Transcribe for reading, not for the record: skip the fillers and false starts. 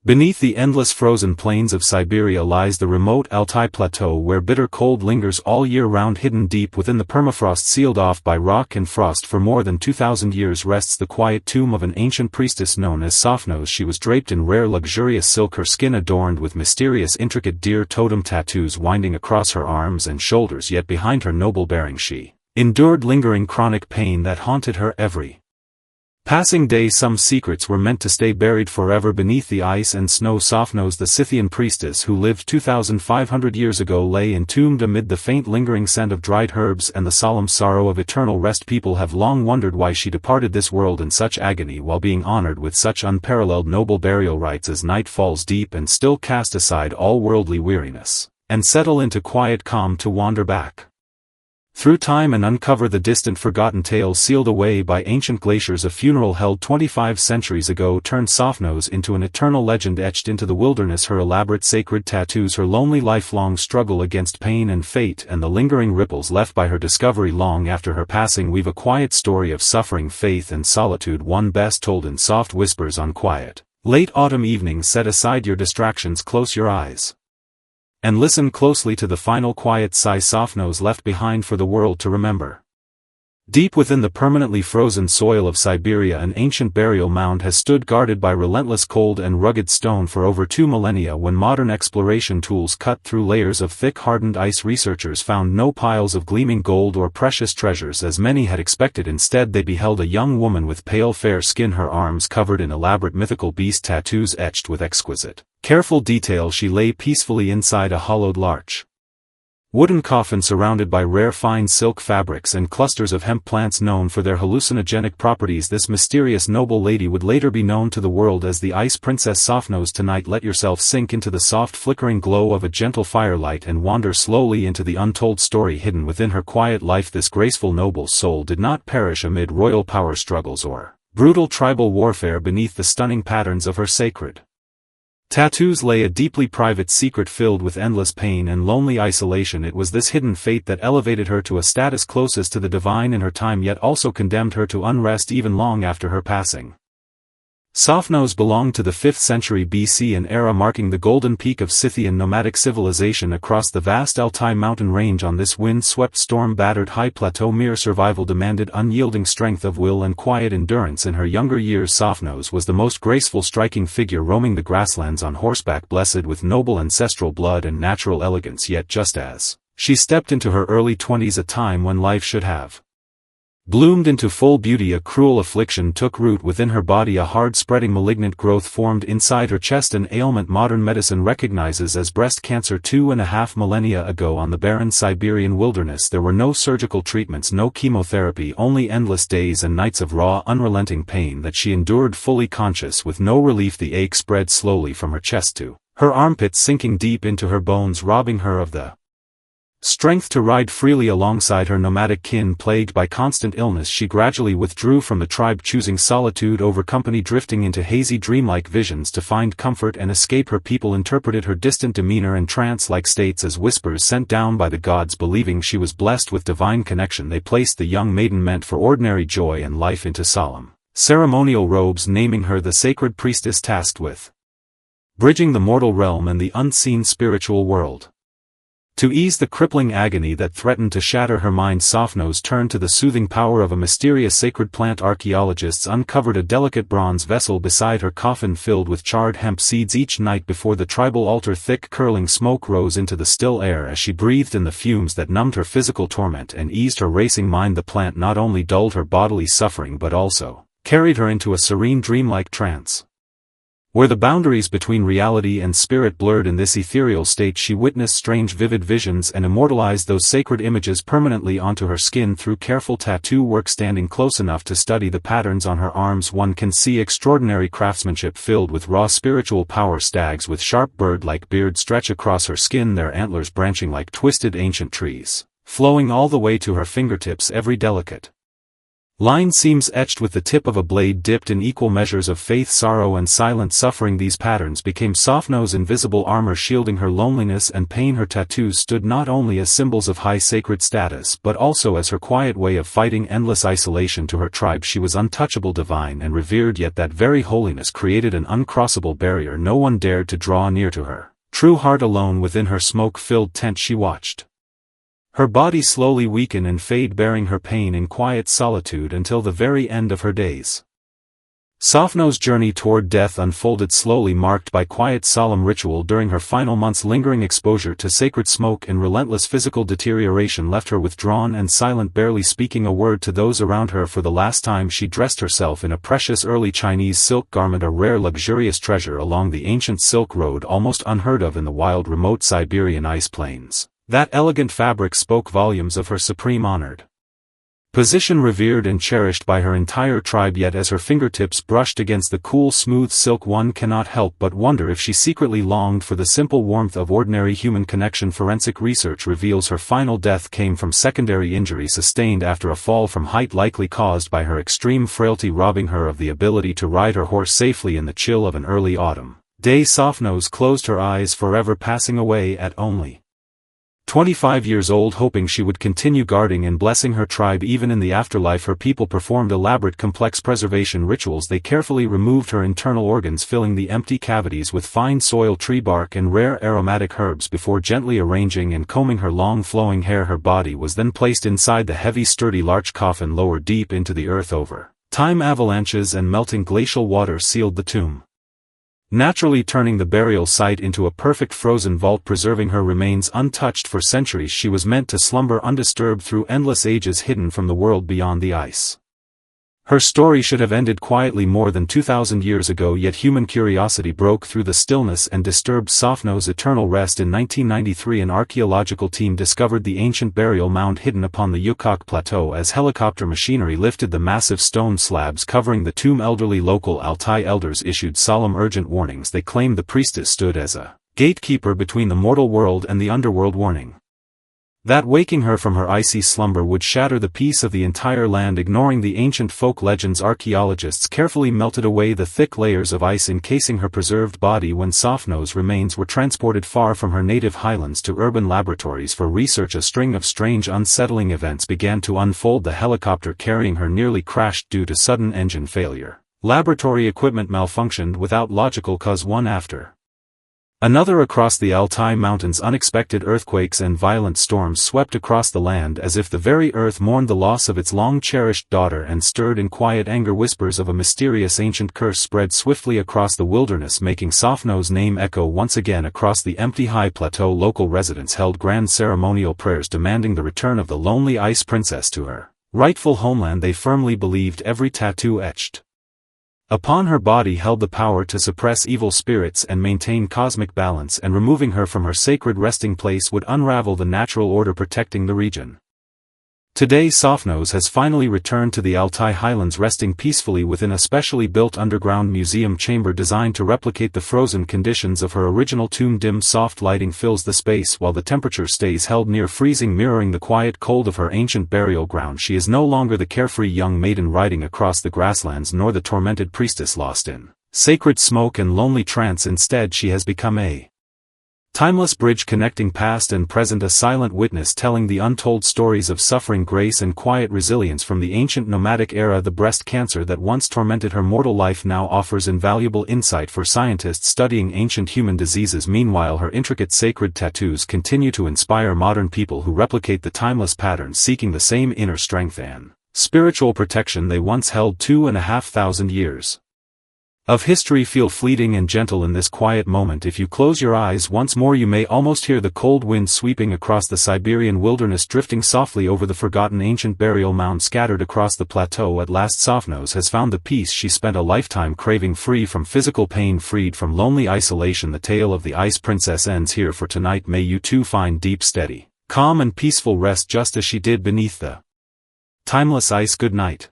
Beneath the endless frozen plains of Siberia lies the remote Altai Plateau where bitter cold lingers all year round. Hidden deep within the permafrost sealed off by rock and frost for more than 2,000 years rests the quiet tomb of an ancient priestess known as Thopnos. She was draped in rare luxurious silk, her skin adorned with mysterious intricate deer totem tattoos winding across her arms and shoulders, yet behind her noble bearing she endured lingering chronic pain that haunted her every passing day. Some secrets were meant to stay buried forever beneath the ice and snow. Thopnos, the Scythian priestess who lived 2,500 years ago, lay entombed amid the faint lingering scent of dried herbs and the solemn sorrow of eternal rest. People have long wondered why she departed this world in such agony while being honored with such unparalleled noble burial rites. As night falls deep and still, cast aside all worldly weariness, and settle into quiet calm to wander back through time and uncover the distant forgotten tales sealed away by ancient glaciers. A funeral held 25 centuries ago turned Thopnos into an eternal legend etched into the wilderness. Her elaborate sacred tattoos, her lonely lifelong struggle against pain and fate, and the lingering ripples left by her discovery long after her passing weave a quiet story of suffering, faith and solitude, one best told in soft whispers on quiet, late autumn evenings. Set aside your distractions, close your eyes, and listen closely to the final quiet sigh Thopnos left behind for the world to remember. Deep within the permanently frozen soil of Siberia, an ancient burial mound has stood guarded by relentless cold and rugged stone for over 2 millennia. When modern exploration tools cut through layers of thick hardened ice, researchers found no piles of gleaming gold or precious treasures as many had expected. Instead, they beheld a young woman with pale fair skin, her arms covered in elaborate mythical beast tattoos etched with exquisite, careful detail. She lay peacefully inside a hollowed larch wooden coffin surrounded by rare fine silk fabrics and clusters of hemp plants known for their hallucinogenic properties. This mysterious noble lady would later be known to the world as the Ice Princess Thopnos. Tonight, let yourself sink into the soft flickering glow of a gentle firelight and wander slowly into the untold story hidden within her quiet life. This graceful noble soul did not perish amid royal power struggles or brutal tribal warfare. Beneath the stunning patterns of her sacred tattoos lay a deeply private secret filled with endless pain and lonely isolation. It was this hidden fate that elevated her to a status closest to the divine in her time, yet also condemned her to unrest even long after her passing. Thopnos belonged to the 5th century BC, an era marking the golden peak of Scythian nomadic civilization across the vast Altai mountain range. On this wind-swept, storm-battered high plateau, mere survival demanded unyielding strength of will and quiet endurance. In her younger years, Thopnos was the most graceful, striking figure roaming the grasslands on horseback, blessed with noble ancestral blood and natural elegance. Yet just as she stepped into her early 20s, a time when life should have bloomed into full beauty, a cruel affliction took root within her body. A hard-spreading malignant growth formed inside her chest, an ailment modern medicine recognizes as breast cancer. 2.5 millennia ago, on the barren Siberian wilderness, there were no surgical treatments, no chemotherapy, only endless days and nights of raw, unrelenting pain that she endured fully conscious, with no relief. The ache spread slowly from her chest to her armpits, sinking deep into her bones, robbing her of the strength to ride freely alongside her nomadic kin. Plagued by constant illness, she gradually withdrew from the tribe, choosing solitude over company, drifting into hazy dreamlike visions to find comfort and escape. Her people interpreted her distant demeanor and trance-like states as whispers sent down by the gods. Believing she was blessed with divine connection, they placed the young maiden meant for ordinary joy and life into solemn ceremonial robes, naming her the sacred priestess tasked with bridging the mortal realm and the unseen spiritual world. To ease the crippling agony that threatened to shatter her mind, Thopnos turned to the soothing power of a mysterious sacred plant. Archaeologists uncovered a delicate bronze vessel beside her coffin filled with charred hemp seeds. Each night before the tribal altar, thick curling smoke rose into the still air as she breathed in the fumes that numbed her physical torment and eased her racing mind. The plant not only dulled her bodily suffering but also carried her into a serene, dreamlike trance, where the boundaries between reality and spirit blurred. In this ethereal state, she witnessed strange, vivid visions and immortalized those sacred images permanently onto her skin through careful tattoo work. Standing close enough to study the patterns on her arms, one can see extraordinary craftsmanship filled with raw spiritual power. Stags with sharp bird-like beards stretch across her skin, their antlers branching like twisted ancient trees, flowing all the way to her fingertips. Every delicate Line seems etched with the tip of a blade dipped in equal measures of faith, sorrow and silent suffering. These patterns became Thopnos' invisible armor shielding her loneliness and pain. Her tattoos stood not only as symbols of high sacred status but also as her quiet way of fighting endless isolation. To her tribe she was untouchable, divine and revered, yet that very holiness created an uncrossable barrier. No one dared to draw near to her true heart. Alone within her smoke-filled tent she watched her body slowly weaken and fade, bearing her pain in quiet solitude until the very end of her days. Thopnos' journey toward death unfolded slowly, marked by quiet solemn ritual. During her final months, lingering exposure to sacred smoke and relentless physical deterioration left her withdrawn and silent, barely speaking a word to those around her. For the last time she dressed herself in a precious early Chinese silk garment, a rare luxurious treasure along the ancient Silk Road, almost unheard of in the wild remote Siberian ice plains. That elegant fabric spoke volumes of her supreme honored position, revered and cherished by her entire tribe. Yet as her fingertips brushed against the cool smooth silk, one cannot help but wonder if she secretly longed for the simple warmth of ordinary human connection. Forensic research reveals her final death came from secondary injury sustained after a fall from height, likely caused by her extreme frailty, robbing her of the ability to ride her horse safely in the chill of an early autumn day. Thopnos closed her eyes, forever passing away at only 25 years old, hoping she would continue guarding and blessing her tribe even in the afterlife. Her people performed elaborate complex preservation rituals. They carefully removed her internal organs, filling the empty cavities with fine soil, tree bark and rare aromatic herbs before gently arranging and combing her long flowing hair. Her body was then placed inside the heavy sturdy larch coffin, lowered deep into the earth. Over time, avalanches and melting glacial water sealed the tomb, naturally turning the burial site into a perfect frozen vault, preserving her remains untouched for centuries. She was meant to slumber undisturbed through endless ages, hidden from the world beyond the ice. Her story should have ended quietly more than 2,000 years ago, yet human curiosity broke through the stillness and disturbed Thopnos' eternal rest. In 1993, an archaeological team discovered the ancient burial mound hidden upon the Yukok Plateau. As helicopter machinery lifted the massive stone slabs covering the tomb, elderly local Altai elders issued solemn urgent warnings. They claimed the priestess stood as a gatekeeper between the mortal world and the underworld, warning that waking her from her icy slumber would shatter the peace of the entire land. Ignoring the ancient folk legends, archaeologists carefully melted away the thick layers of ice encasing her preserved body. When Thopnos' remains were transported far from her native highlands to urban laboratories for research, a string of strange, unsettling events began to unfold. The helicopter carrying her nearly crashed due to sudden engine failure. Laboratory equipment malfunctioned without logical cause. One after another across the Altai Mountains, unexpected earthquakes and violent storms swept across the land as if the very earth mourned the loss of its long-cherished daughter and stirred in quiet anger. Whispers of a mysterious ancient curse spread swiftly across the wilderness, making Thopnos' name echo once again across the empty high plateau. Local residents held grand ceremonial prayers demanding the return of the lonely ice princess to her rightful homeland. They firmly believed every tattoo etched upon her body held the power to suppress evil spirits and maintain cosmic balance, and removing her from her sacred resting place would unravel the natural order protecting the region. Today Thopnos has finally returned to the Altai Highlands, resting peacefully within a specially built underground museum chamber designed to replicate the frozen conditions of her original tomb. Dim soft lighting fills the space while the temperature stays held near freezing, mirroring the quiet cold of her ancient burial ground. She is no longer the carefree young maiden riding across the grasslands, nor the tormented priestess lost in sacred smoke and lonely trance. Instead she has become a timeless bridge connecting past and present, a silent witness telling the untold stories of suffering, grace and quiet resilience from the ancient nomadic era. The breast cancer that once tormented her mortal life now offers invaluable insight for scientists studying ancient human diseases. Meanwhile, her intricate sacred tattoos continue to inspire modern people who replicate the timeless patterns, seeking the same inner strength and spiritual protection they once held. 2,500 years of history feel fleeting and gentle in this quiet moment. If you close your eyes once more, you may almost hear the cold wind sweeping across the Siberian wilderness, drifting softly over the forgotten ancient burial mound scattered across the plateau. At last Thopnos has found the peace she spent a lifetime craving, free from physical pain, freed from lonely isolation. The tale of the Ice Princess ends here for tonight. May you too find deep, steady, calm and peaceful rest just as she did beneath the timeless ice. Good night.